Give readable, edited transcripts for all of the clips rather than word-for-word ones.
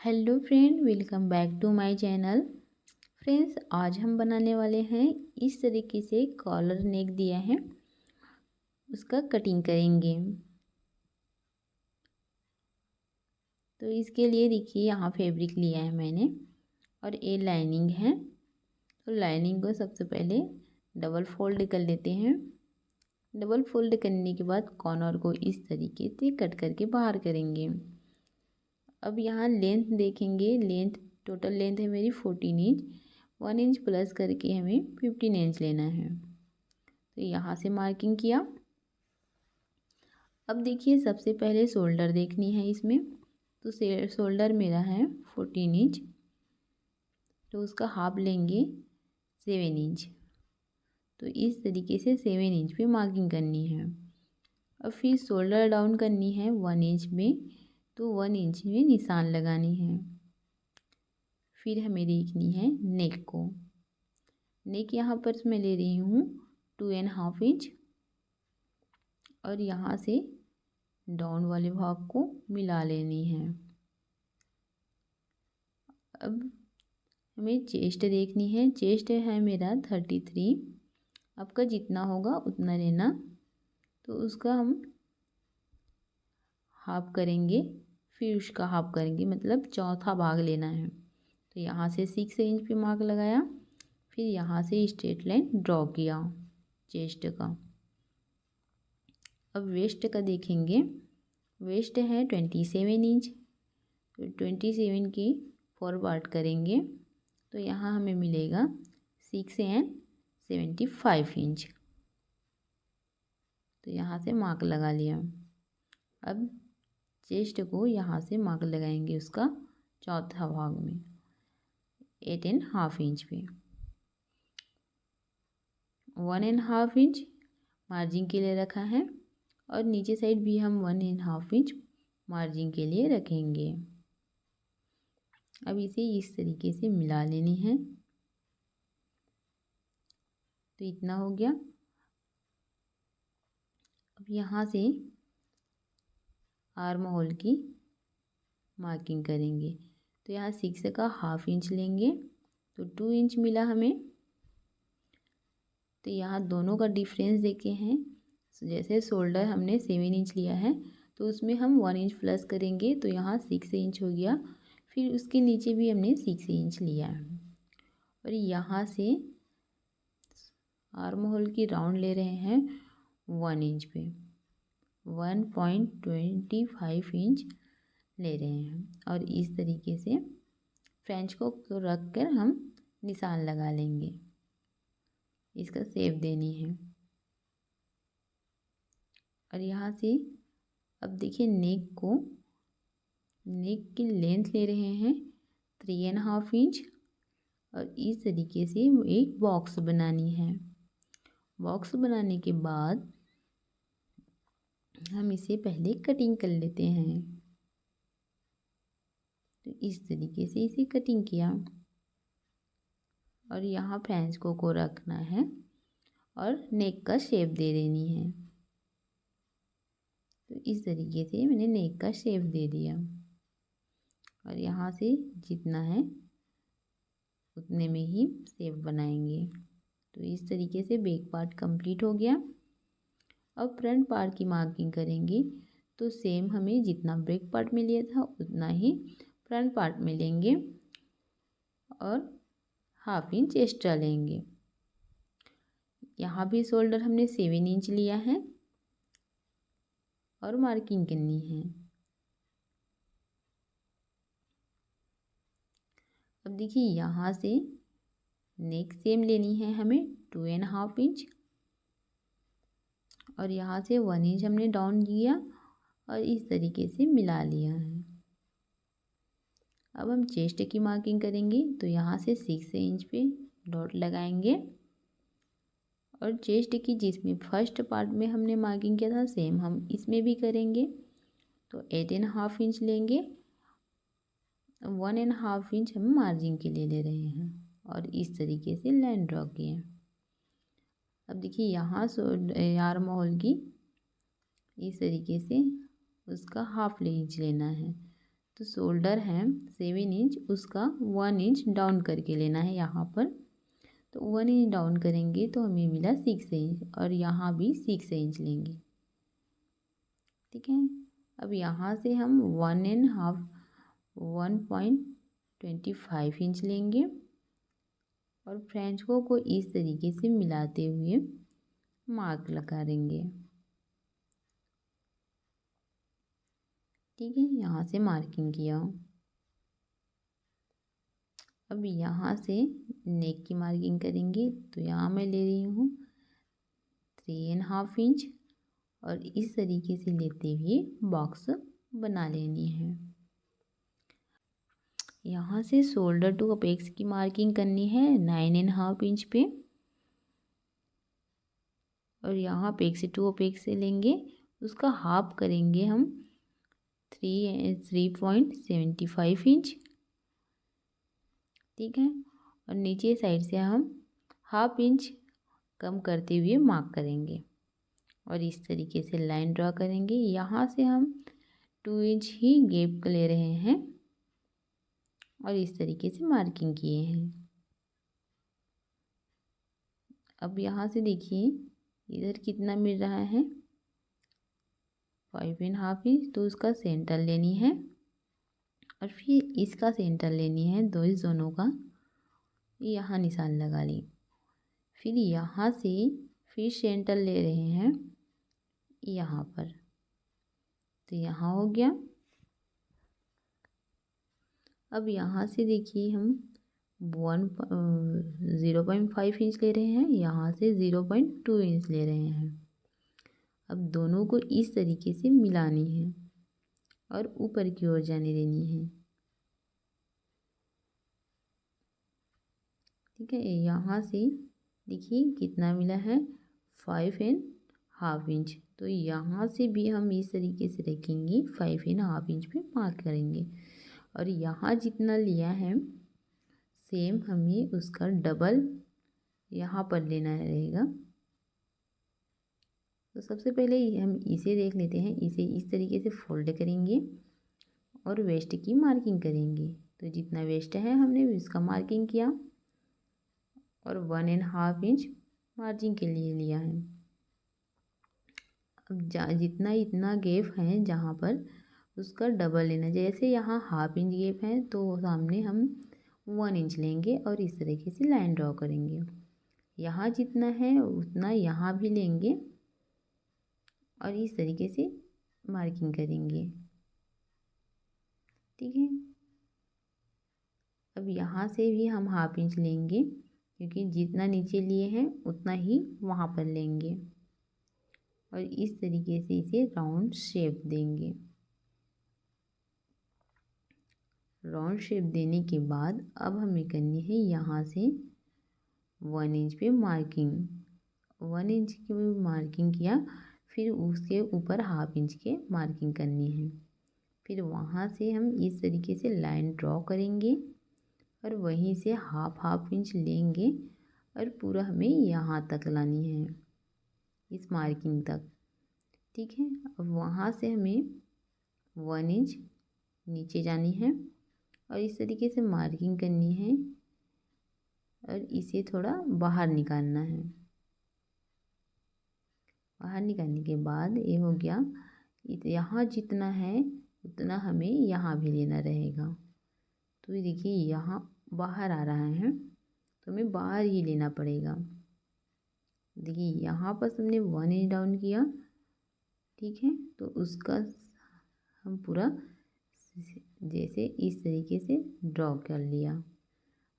Hello friend, welcome back to my channel. Friends, आज हम बनाने वाले हैं इस तरीके से कॉलर नेक दिया है, उसका कटिंग करेंगे। तो इसके लिए देखिए यहाँ फैब्रिक लिया है मैंने और ये लाइनिंग है। तो लाइनिंग को सबसे पहले डबल फोल्ड कर लेते हैं। डबल फोल्ड करने के बाद कॉर्नर को इस तरीके से कट करके बाहर करेंगे। अब यहाँ लेंथ देखेंगे, टोटल लेंथ है मेरी 14 इंच। 1 इंच प्लस करके हमें 15 इंच लेना है। तो यहाँ से मार्किंग किया। अब देखिए सबसे पहले शोल्डर देखनी है इसमें। तो शोल्डर मेरा है 14 इंच, तो उसका हाफ लेंगे 7 इंच। तो इस तरीके से 7 इंच पे मार्किंग करनी है। अब फिर शोल्डर डाउन करनी है 1 इंच में, तो 1 इंच में निशान लगानी है। फिर हमें देखनी है नेक को। नेक यहाँ पर मैं ले रही हूँ 2.5 इंच और यहाँ से डाउन वाले भाग को मिला लेनी है। अब हमें चेस्ट देखनी है। चेस्ट है मेरा 33। आपका जितना होगा उतना लेना। तो उसका हम हाफ करेंगे, फिर उसका हाफ करेंगे, मतलब चौथा भाग लेना है। तो यहाँ से 6 इंच पे मार्क लगाया, फिर यहाँ से स्ट्रेट लाइन ड्रॉ किया चेस्ट का। अब वेस्ट का देखेंगे। वेस्ट है 27 इंच। तो 27 की 4 पार्ट करेंगे, तो यहाँ हमें मिलेगा 6 एंड 75 इंच। तो यहाँ से मार्क लगा लिया। अब चेस्ट को यहाँ से मार्क लगाएंगे उसका चौथा भाग में 8.5 इंच पे। 1.5 इंच मार्जिन के लिए रखा है और नीचे साइड भी हम 1.5 इंच मार्जिन के लिए रखेंगे। अब इसे इस तरीके से मिला लेनी है। तो इतना हो गया। अब यहाँ से आर्म होल की मार्किंग करेंगे। तो यहाँ 6 का हाफ इंच लेंगे, तो 2 इंच मिला हमें। तो यहाँ दोनों का डिफरेंस देखे हैं। जैसे शोल्डर हमने 7 इंच लिया है, तो उसमें हम 1 इंच प्लस करेंगे, तो यहाँ 6 इंच हो गया। फिर उसके नीचे भी हमने 6 इंच लिया है और यहाँ से आर्म होल की राउंड ले रहे हैं 1 इंच पे। 1.25 इंच ले रहे हैं और इस तरीके से फ्रेंच को रख कर हम निशान लगा लेंगे। इसका शेप देनी है। और यहाँ से अब देखिए नेक की लेंथ ले रहे हैं 3.5 इंच और इस तरीके से एक बॉक्स बनानी है। बॉक्स बनाने के बाद हम इसे पहले कटिंग कर लेते हैं। तो इस तरीके से इसे कटिंग किया और यहाँ फ्रेंच को रखना है और नेक का शेप दे देनी है। तो इस तरीके से मैंने नेक का शेप दे दिया और यहाँ से जितना है उतने में ही शेप बनाएंगे। तो इस तरीके से बैक पार्ट कंप्लीट हो गया। अब फ्रंट पार्ट की मार्किंग करेंगे। तो सेम हमें जितना बैक पार्ट में लिया था उतना ही फ्रंट पार्ट में लेंगे और हाफ इंच एक्स्ट्रा लेंगे। यहाँ भी शोल्डर हमने 7 इंच लिया है और मार्किंग करनी है। अब देखिए यहाँ से नेक सेम लेनी है हमें 2.5 इंच और यहाँ से 1 इंच हमने डाउन किया और इस तरीके से मिला लिया है। अब हम चेस्ट की मार्किंग करेंगे। तो यहाँ से 6 इंच पे डॉट लगाएंगे और चेस्ट की जिसमें फर्स्ट पार्ट में हमने मार्किंग किया था सेम हम इसमें भी करेंगे। तो 8.5 इंच लेंगे, 1.5 इंच हम मार्जिन के लिए ले रहे हैं और इस तरीके से लाइन ड्रॉ किए। अब देखिए यहाँ आर्म होल की इस तरीके से उसका हाफ इंच लेना है। तो शोल्डर है 7 इंच, उसका 1 इंच डाउन करके लेना है यहाँ पर। तो 1 इंच डाउन करेंगे तो हमें मिला 6 इंच, और यहाँ भी 6 इंच लेंगे। ठीक है, अब यहाँ से हम 1.25 इंच लेंगे और फ्रेंच को इस तरीके से मिलाते हुए मार्क लगा देंगे। ठीक है, यहाँ से मार्किंग किया। अब यहाँ से नेक की मार्किंग करेंगे, तो यहाँ मैं ले रही हूँ 3.5 इंच और इस तरीके से लेते हुए बॉक्स बना लेनी है। यहाँ से शोल्डर टू अपेक्स की मार्किंग करनी है 9.5 इंच पे, और यहाँ अपेक्स टू अपेक्स से लेंगे, उसका हाफ करेंगे हम 3.75 इंच। ठीक है, और नीचे साइड से हम हाफ इंच कम करते हुए मार्क करेंगे और इस तरीके से लाइन ड्रा करेंगे। यहाँ से हम 2 इंच ही गैप ले रहे हैं और इस तरीके से मार्किंग किए हैं। अब यहाँ से देखिए इधर कितना मिल रहा है 5.5 इंच, तो उसका सेंटर लेनी है और फिर इसका सेंटर लेनी है, इस दोनों का यहाँ निशान लगा ली। फिर यहाँ से फिर सेंटर ले रहे हैं यहाँ पर, तो यहाँ हो गया। अब यहाँ से देखिए हम 0.5 इंच ले रहे हैं, यहाँ से 0.2 इंच ले रहे हैं। अब दोनों को इस तरीके से मिलानी है और ऊपर की ओर जाने देनी है। ठीक है, यहाँ से देखिए कितना मिला है 5.5 इंच, तो यहाँ से भी हम इस तरीके से रखेंगे 5.5 इंच पे मार्क करेंगे और यहाँ जितना लिया है सेम हमें उसका डबल यहाँ पर लेना रहेगा। तो सबसे पहले हम इसे देख लेते हैं, इसे इस तरीके से फोल्ड करेंगे और वेस्ट की मार्किंग करेंगे। तो जितना वेस्ट है हमने इसका मार्किंग किया और 1.5 इंच मार्जिन के लिए लिया है। अब जितना इतना गैप है जहाँ पर उसका डबल लेना, जैसे यहाँ हाफ इंच गैप है तो सामने हम 1 इंच लेंगे और इस तरीके से लाइन ड्रॉ करेंगे। यहाँ जितना है उतना यहाँ भी लेंगे और इस तरीके से मार्किंग करेंगे। ठीक है, अब यहाँ से भी हम हाफ इंच लेंगे क्योंकि जितना नीचे लिए हैं उतना ही वहाँ पर लेंगे और इस तरीके से इसे राउंड शेप देंगे। राउंड शेप देने के बाद अब हमें करनी है यहाँ से 1 इंच पे मार्किंग। 1 इंच की मार्किंग किया, फिर उसके ऊपर हाफ इंच के मार्किंग करनी है। फिर वहाँ से हम इस तरीके से लाइन ड्रॉ करेंगे और वहीं से हाफ इंच लेंगे और पूरा हमें यहाँ तक लानी है, इस मार्किंग तक। ठीक है, अब वहाँ से हमें 1 इंच नीचे जानी है और इस तरीके से मार्किंग करनी है और इसे थोड़ा बाहर निकालना है। बाहर निकालने के बाद ये हो गया, यहाँ जितना है उतना हमें यहाँ भी लेना रहेगा। तो ये देखिए यहाँ बाहर आ रहा है तो हमें बाहर ही लेना पड़ेगा। देखिए यहाँ पर हमने 1 इंच डाउन किया। ठीक है, तो उसका हम पूरा जैसे इस तरीके से ड्रॉ कर लिया।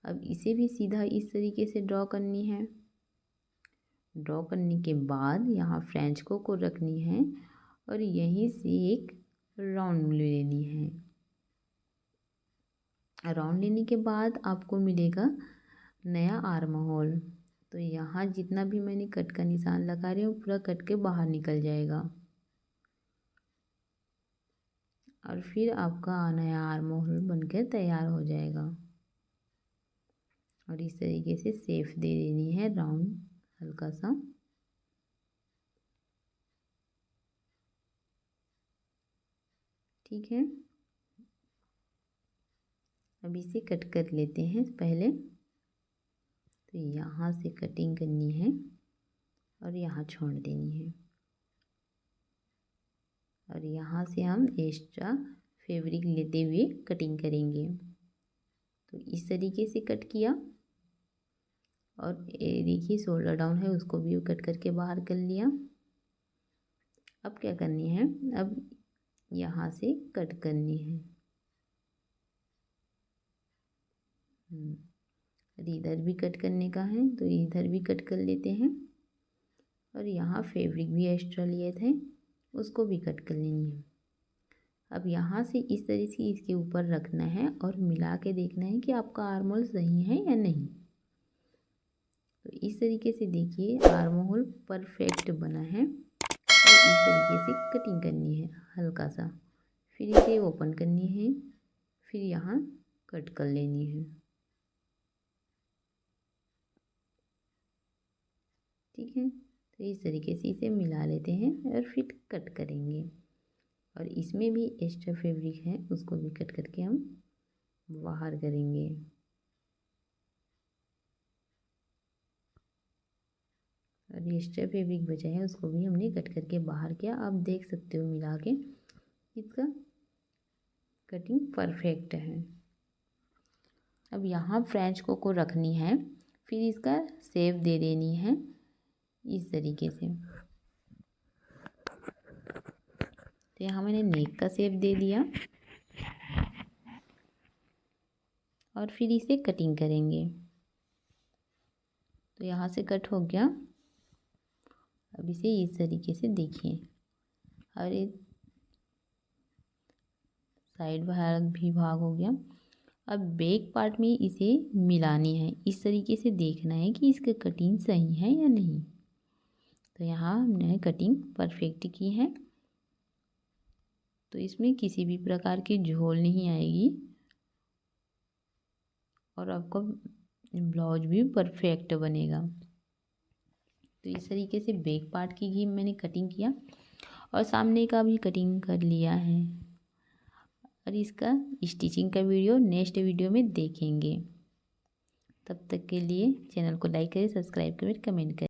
अब इसे भी सीधा इस तरीके से ड्रॉ करनी है। ड्रॉ करने के बाद यहाँ फ्रेंच को रखनी है और यहीं से एक राउंड लेनी है। राउंड लेने के बाद आपको मिलेगा नया आर्म होल। तो यहाँ जितना भी मैंने कट का निशान लगा रही हूँ पूरा कट के बाहर निकल जाएगा और फिर आपका नया आर्म होल बनकर तैयार हो जाएगा। और इस तरीके से शेप दे देनी है राउंड हल्का सा। ठीक है, अब इसे कट कर लेते हैं पहले। तो यहाँ से कटिंग करनी है और यहाँ छोड़ देनी है, और यहाँ से हम एक्स्ट्रा फैब्रिक लेते हुए कटिंग करेंगे। तो इस तरीके से कट किया, और ये देखिए शोल्डर डाउन है उसको भी कट करके बाहर कर लिया। अब क्या करनी है, अब यहाँ से कट करनी है। और इधर भी कट करने का है, तो इधर भी कट कर लेते हैं। और यहाँ फैब्रिक भी एक्स्ट्रा लिए थे उसको भी कट कर लेनी है। अब यहाँ से इस तरीके से इसके ऊपर रखना है और मिला के देखना है कि आपका आर्म होल सही है या नहीं। तो इस तरीके से देखिए आर्म होल परफेक्ट बना है। और इस तरीके से कटिंग करनी है हल्का सा, फिर इसे ओपन करनी है, फिर यहाँ कट कर लेनी है। ठीक है, तो इस तरीके से इसे मिला लेते हैं और फिर कट करेंगे। और इसमें भी एक्स्ट्रा फैब्रिक है उसको भी कट करके हम बाहर करेंगे। और एक्स्ट्रा फैब्रिक बचा है उसको भी हमने कट करके बाहर किया। आप देख सकते हो मिला के इसका कटिंग परफेक्ट है। अब यहाँ फ्रेंच को रखनी है, फिर इसका शेप दे देनी है इस तरीके से। तो यहाँ मैंने नेक का शेप दे दिया और फिर इसे कटिंग करेंगे। तो यहाँ से कट हो गया। अब इसे इस तरीके से देखिए, और एक साइड भाग भी भाग हो गया। अब बैक पार्ट में इसे मिलानी है, इस तरीके से देखना है कि इसकी कटिंग सही है या नहीं। तो यहाँ हमने कटिंग परफेक्ट की है, तो इसमें किसी भी प्रकार की झोल नहीं आएगी और आपका ब्लाउज भी परफेक्ट बनेगा। तो इस तरीके से बैक पार्ट की भी मैंने कटिंग किया और सामने का भी कटिंग कर लिया है। और इसका स्टिचिंग का वीडियो नेक्स्ट वीडियो में देखेंगे। तब तक के लिए चैनल को लाइक करें, सब्सक्राइब करें, कमेंट करें।